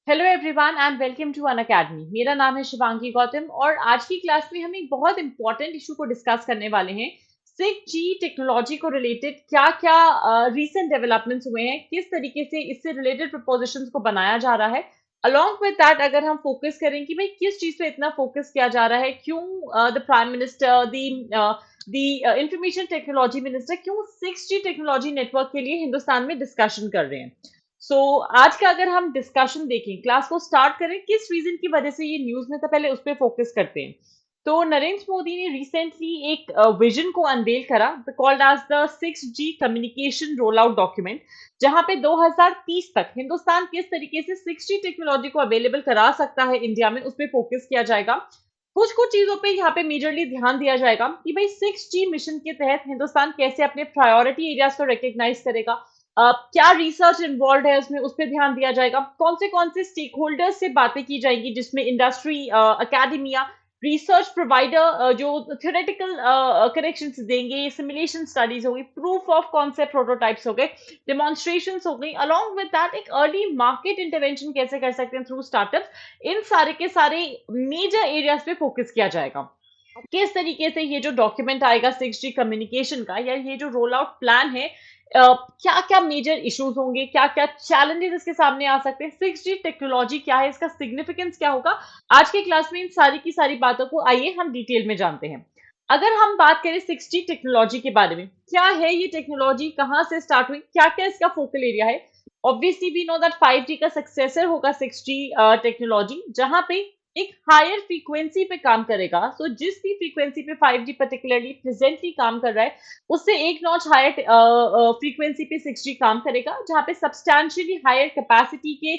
Hello everyone and welcome to Unacademy. मेरा नाम है शिवांगी गौतम और आज की क्लास में हम एक बहुत इंपॉर्टेंट इशू को डिस्कस करने वाले हैं। 6G टेक्नोलॉजी को रिलेटेड क्या क्या रीसेंट डेवलपमेंट्स हुए हैं, किस तरीके से इससे रिलेटेड प्रपोजिशंस को बनाया जा रहा है। अलॉन्ग विद दैट अगर हम फोकस करें कि भाई किस चीज पे इतना फोकस किया जा रहा है, क्यों the prime minister the information technology minister क्यों 6G टेक्नोलॉजी नेटवर्क के लिए हिंदुस्तान में डिस्कशन कर रहे हैं। आज का अगर हम डिस्कशन देखें, क्लास को स्टार्ट करें किस रीजन की वजह से ये न्यूज में, तो पहले उस पर फोकस करते हैं। तो नरेंद्र मोदी ने रिसेंटली एक विजन को अनवेल करा, called as the 6G communication roll out document, जहां पे 2030 तक हिंदुस्तान किस तरीके से 6G टेक्नोलॉजी को अवेलेबल करा सकता है इंडिया में, उस पर फोकस किया जाएगा। कुछ कुछ चीजों पे यहाँ पे मेजरली ध्यान दिया जाएगा कि भाई 6G मिशन के तहत हिंदुस्तान कैसे अपने प्रायोरिटी एरियाज को रिकॉग्नाइज करेगा, क्या रिसर्च इन्वॉल्व है उसमें, उस पर ध्यान दिया जाएगा। कौन से स्टेक होल्डर्स से बातें की जाएंगी, जिसमें इंडस्ट्री, अकेडमिया, रिसर्च प्रोवाइडर जो थ्योरेटिकल करेक्शंस देंगे, सिमुलेशन स्टडीज होगी, प्रूफ ऑफ कॉन्सेप्ट प्रोटोटाइप्स हो गए, डेमोन्स्ट्रेशंस हो गई। अलॉन्ग विद दैट एक अर्ली मार्केट इंटरवेंशन कैसे कर सकते हैं थ्रू स्टार्टअप्स, इन सारे के सारे मेजर एरियाज पे फोकस किया जाएगा। किस तरीके से ये जो डॉक्यूमेंट आएगा 6G कम्युनिकेशन का, या ये जो रोल आउट प्लान है, क्या क्या मेजर इश्यूज होंगे, क्या क्या चैलेंजेस इसके सामने आ सकते हैं, 6G टेक्नोलॉजी क्या है, इसका सिग्निफिकेंस क्या होगा। आज के क्लास में इन सारी की सारी बातों को आइए हम डिटेल में जानते हैं। अगर हम बात करें 6G टेक्नोलॉजी के बारे में, क्या है ये टेक्नोलॉजी, कहाँ से स्टार्ट हुई, क्या क्या इसका फोकल एरिया है। Obviously we know that 5G का सक्सेसर होगा 6G टेक्नोलॉजी, जहां पे एक हायर फ्रीक्वेंसी पे काम करेगा। सो जिस भी फ्रीक्वेंसी पे 5G पर्टिकुलरली प्रेजेंटली काम कर रहा है, उससे एक नॉच हायर फ्रीक्वेंसी पे 6G काम करेगा, जहाँ पे सब्सटैंशियली हायर कैपेसिटी के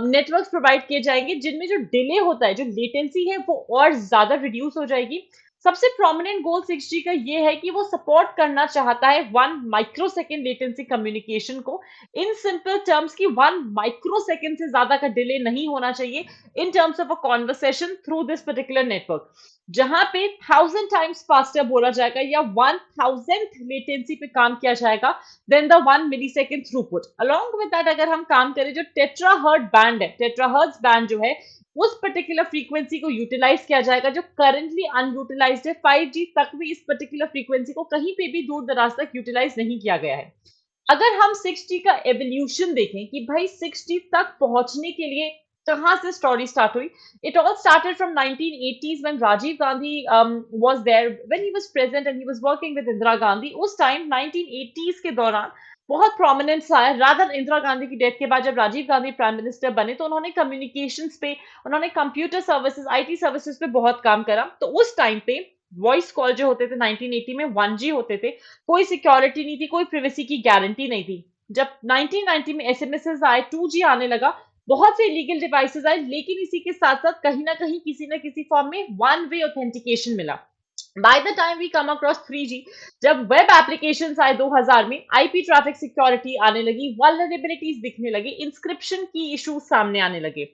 नेटवर्क्स प्रोवाइड किए जाएंगे, जिनमें जो डिले होता है, जो लेटेंसी है, वो और ज्यादा रिड्यूस हो जाएगी। सबसे प्रोमिनेंट गोल 6G का ये है कि वो सपोर्ट करना चाहता है 1 माइक्रोसेकेंड लेटेंसी कम्युनिकेशन को। इन सिंपल टर्म्स की 1 माइक्रोसेकेंड से ज्यादा का डिले नहीं होना चाहिए in terms of a conversation through this particular network, जहां पे 1000 टाइम्स फास्टर बोला जाएगा या 1000th लेटेंसी पे काम किया जाएगा then the 1 millisecond throughput. Along with that अगर हम काम करें, जो टेट्राहर्ट बैंड है, टेट्राहर्ट्ज बैंड जो है, उस पर्टिकुलर फ्रीक्वेंसी को यूटिलाइज किया जाएगा, जो करंटली अनयूटिलाइज्ड है। 5G तक भी इस पर्टिकुलर फ्रीक्वेंसी को कहीं पे भी दूर दराज तक यूटिलाइज नहीं किया गया है। अगर हम 6G का एवोल्यूशन देखें कि भाई 6G तक पहुंचने के लिए कहां से स्टोरी स्टार्ट हुई, it all started from 1980s when Rajiv Gandhi was there, when he was present and he was working with Indira Gandhi. उस टाइम 1980s के दौरान बहुत प्रोमिनेंस आया, रादर इंदिरा गांधी की डेथ के बाद जब राजीव गांधी प्राइम मिनिस्टर बने, तो उन्होंने कम्युनिकेशंस पे, उन्होंने कंप्यूटर सर्विसेज, आईटी सर्विसेज पे बहुत काम करा। तो उस टाइम पे वॉइस कॉल जो होते थे 1980 में 1G होते थे, कोई सिक्योरिटी नहीं थी, कोई प्रिवेसी की गारंटी नहीं थी। जब 1990 में एसएमएस आए, 2G आने लगा, बहुत से लीगल डिवाइसेस आए, लेकिन इसी के साथ साथ कहीं ना किसी फॉर्म में वन वे ऑथेंटिकेशन मिला। By the time we come across 3G, जब वेब एप्लीकेशंस आए 2000 में, आईपी ट्रैफिक सिक्योरिटी आने लगी, वल्नरेबिलिटीज दिखने लगी, इंस्क्रिप्शन की इश्यूज सामने आने लगे।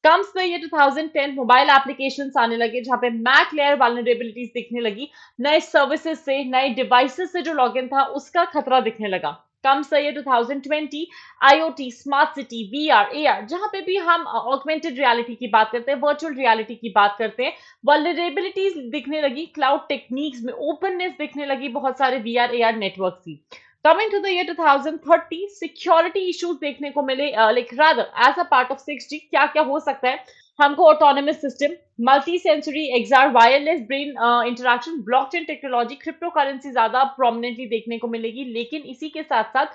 Comes the year 2010, mobile applications आने लगे, जहां पे मैक लेयर वल्नरेबिलिटीज दिखने लगी, नए सर्विसेज से, नए डिवाइसेस से जो लॉगिन था उसका खतरा दिखने लगा। Comes the year 2020, IoT, smart city, VR, AR, जहां पे भी हम ऑगमेंटेड रियलिटी की बात करते हैं, वर्चुअल रियलिटी की बात करते हैं, वल्नरेबिलिटीज दिखने लगी, क्लाउड टेक्निक्स में ओपननेस दिखने लगी, बहुत सारे वीआर एआर नेटवर्क की। Coming to the year 2030, security issues देखने को मिले, like rather as a part of 6G क्या क्या हो सकता है। हमको autonomous system, multi sensory XR, wireless brain interaction, blockchain technology, crypto currency ज्यादा प्रोमिनेंटली देखने को मिलेगी। लेकिन इसी के साथ साथ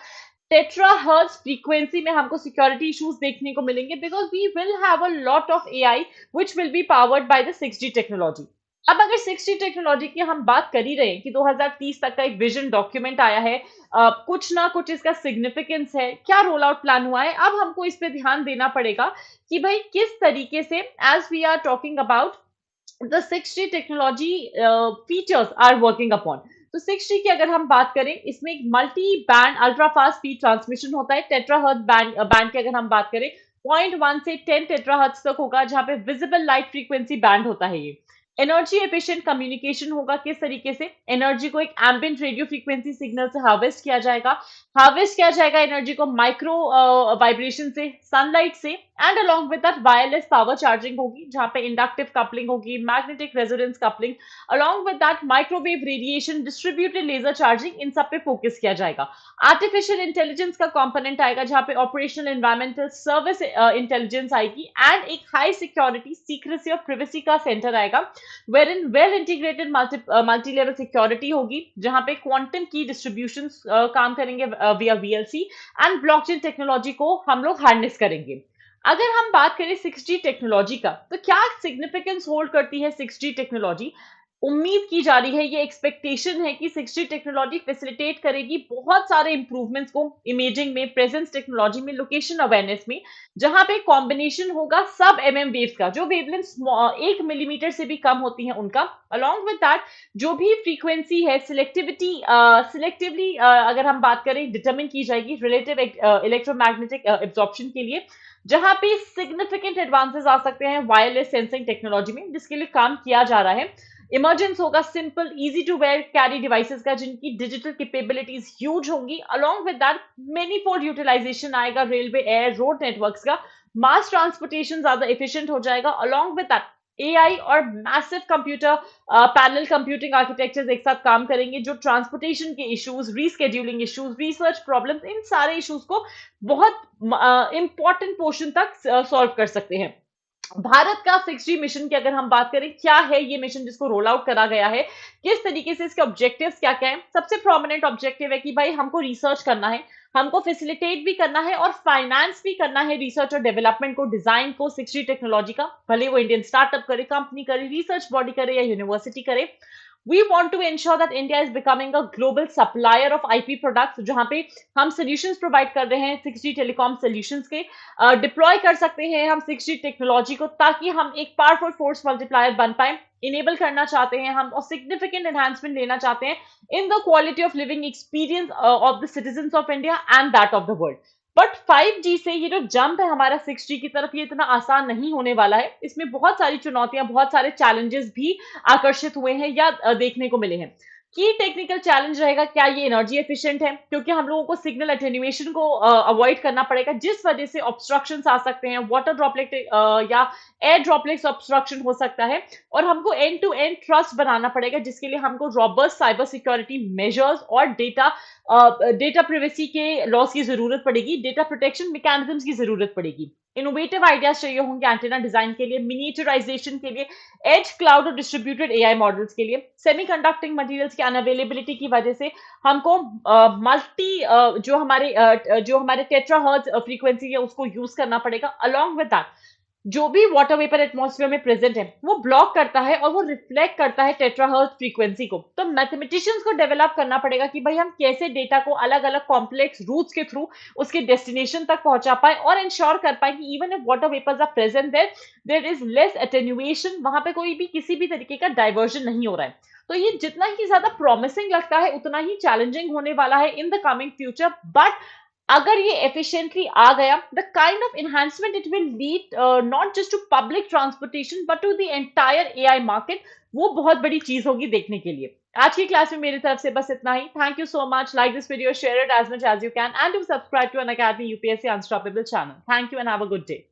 टेट्राहर्ट्ज फ्रीक्वेंसी में हमको सिक्योरिटी इश्यूज देखने को मिलेंगे, because we will have a lot of AI which will be powered by the 6G technology. अब अगर 6G टेक्नोलॉजी की हम बात कर ही रहे हैं कि 2030 तक का एक विजन डॉक्यूमेंट आया है, कुछ ना कुछ इसका सिग्निफिकेंस है, क्या रोल आउट प्लान हुआ है, अब हमको इस पे ध्यान देना पड़ेगा कि भाई किस तरीके से, as we are talking about the 6G technology features are working upon. तो 6G की अगर हम बात करें, इसमें एक multi band ultra fast speed transmission होता है। टेट्राहर्ट्ज बैंड की अगर हम बात करें, 0.1 से 10 टेट्राहर्ट्ज तक होगा, जहां पे विजिबल लाइट फ्रीक्वेंसी बैंड होता है ये। एनर्जी एफिशिएंट कम्युनिकेशन होगा, किस तरीके से एनर्जी को एक एम्बिएंट रेडियो फ्रीक्वेंसी सिग्नल से हार्वेस्ट किया जाएगा एनर्जी को माइक्रो वाइब्रेशन से, सनलाइट से, and along with that wireless power charging होगी जहां पे इंडक्टिव कपलिंग होगी, magnetic resonance coupling, along with that microwave radiation, distributed laser charging, इन सब पे फोकस किया जाएगा। आर्टिफिशियल इंटेलिजेंस का कंपोनेंट आएगा जहां पे ऑपरेशनल एनवायरमेंटल सर्विस इंटेलिजेंस आएगी, एंड एक हाई सिक्योरिटी सीक्रेसी और प्रिवेसी का सेंटर आएगा, wherein well integrated multi level security होगी जहां पे क्वांटम की डिस्ट्रीब्यूशन काम करेंगे via VLC, and blockchain technology को हम लोग हार्नेस करेंगे। अगर हम बात करें 6G टेक्नोलॉजी का, तो क्या सिग्निफिकेंस होल्ड करती है 6G टेक्नोलॉजी? उम्मीद की जा रही है, ये एक्सपेक्टेशन है कि 6G टेक्नोलॉजी फैसिलिटेट करेगी बहुत सारे इंप्रूवमेंट्स को इमेजिंग में, प्रेजेंस टेक्नोलॉजी में, लोकेशन अवेयरनेस में, जहां पे कॉम्बिनेशन होगा सब वेव्स का, जो वेवलेंथ 1 मिलीमीटर से भी कम होती है उनका, अलोंग विद दैट जो भी फ्रीक्वेंसी है सिलेक्टिवली अगर हम बात करें डिटरमिन की जाएगी रिलेटिव इलेक्ट्रोमैग्नेटिक एब्जॉर्प्शन के लिए, जहां पे सिग्निफिकेंट एडवांसेस आ सकते हैं वायरलेस सेंसिंग टेक्नोलॉजी में, जिसके लिए काम किया जा रहा है। इमर्जेंस होगा simple easy to wear carry devices का, जिनकी डिजिटल कैपेबिलिटीज ह्यूज होंगी, along with that manifold utilization आएगा रेलवे, एयर, रोड नेटवर्क्स का, मास ट्रांसपोर्टेशन ज्यादा एफिशिएंट हो जाएगा, अलोंग विद दैट एआई और massive computer parallel computing architectures एक साथ काम करेंगे, जो ट्रांसपोर्टेशन के issues, rescheduling issues, research problems, इन सारे इश्यूज को बहुत इंपॉर्टेंट पोर्शन तक सॉल्व कर सकते हैं। भारत का 6G मिशन की अगर हम बात करें, क्या है ये मिशन जिसको रोल आउट करा गया है, किस तरीके से इसके ऑब्जेक्टिव्स क्या क्या है? सबसे प्रोमिनेंट ऑब्जेक्टिव है कि भाई हमको रिसर्च करना है, हमको फैसिलिटेट भी करना है और फाइनेंस भी करना है रिसर्च और डेवलपमेंट को, डिजाइन को 6G टेक्नोलॉजी का, भले वो इंडियन स्टार्टअप करे, कंपनी करे, रिसर्च बॉडी करे या यूनिवर्सिटी करे। We want to ensure that India is becoming a global supplier of IP products, जहां पे हम solutions provide कर रहे हैं 6G telecom solutions के, डिप्लॉय कर सकते हैं हम 6G टेक्नोलॉजी को, ताकि हम एक पावरफुल फोर्स मल्टीप्लायर बन पाए, इनेबल करना चाहते हैं हम और सिग्निफिकेंट एनहांसमेंट लेना चाहते हैं in the quality of living experience of the citizens of India and that of the world. But 5G से ये जो जंप है हमारा 6G की तरफ, ये इतना आसान नहीं होने वाला है। इसमें बहुत सारी चुनौतियां, बहुत सारे चैलेंजेस भी आकर्षित हुए हैं या देखने को मिले हैं। की टेक्निकल चैलेंज रहेगा, क्या ये एनर्जी एफिशिएंट है? क्योंकि हम लोगों को सिग्नल अटेन्यूएशन को अवॉइड करना पड़ेगा, जिस वजह से ऑब्स्ट्रक्शंस आ सकते हैं, वाटर ड्रॉपलेट या एयर ड्रॉपलेट्स ऑब्स्ट्रक्शन हो सकता है, और हमको एंड टू एंड ट्रस्ट बनाना पड़ेगा, जिसके लिए हमको रॉबस्ट साइबर सिक्योरिटी मेजर्स और डेटा प्रिवेसी के लॉस की जरूरत पड़ेगी, डेटा प्रोटेक्शन मैकेनिज्म्स की जरूरत पड़ेगी। इनोवेटिव आइडियाज चाहिए होंगे एंटेना डिजाइन के लिए, मिनिएचराइजेशन के लिए, एज क्लाउड और डिस्ट्रीब्यूटेड एआई मॉडल्स के लिए। सेमीकंडक्टिंग मटेरियल्स की अनअवेलेबिलिटी की वजह से हमको जो हमारे टेट्राहर्ट्ज फ्रीक्वेंसी है उसको यूज करना पड़ेगा। अलोंग विद दैट जो भी वाटर वेपर एटमॉस्फेयर में प्रेजेंट है वो ब्लॉक करता है और वो रिफ्लेक्ट करता है टेट्राहर्ट्ज फ्रीक्वेंसी को। तो मैथमेटिशियंस को डेवलप करना पड़ेगा कि भाई हम कैसे डेटा को अलग अलग कॉम्प्लेक्स रूट्स के थ्रू उसके डेस्टिनेशन तक पहुंचा पाए और इंश्योर कर पाए कि even if water vapours are present there is less attenuation, वहां पे कोई भी किसी भी तरीके का डाइवर्जन नहीं हो रहा है। तो ये जितना ही ज्यादा प्रॉमिसिंग लगता है उतना ही चैलेंजिंग होने वाला है in the coming future. But अगर ये एफिशिएंटली आ गया, the kind of enhancement it will lead not just to public transportation but to the entire AI market, वो बहुत बड़ी चीज होगी देखने के लिए। आज की क्लास में मेरी तरफ से बस इतना ही। Thank you so much. Like this video, share it as much as you can, and do subscribe to Unacademy UPSC unstoppable channel. Thank you and have a good day.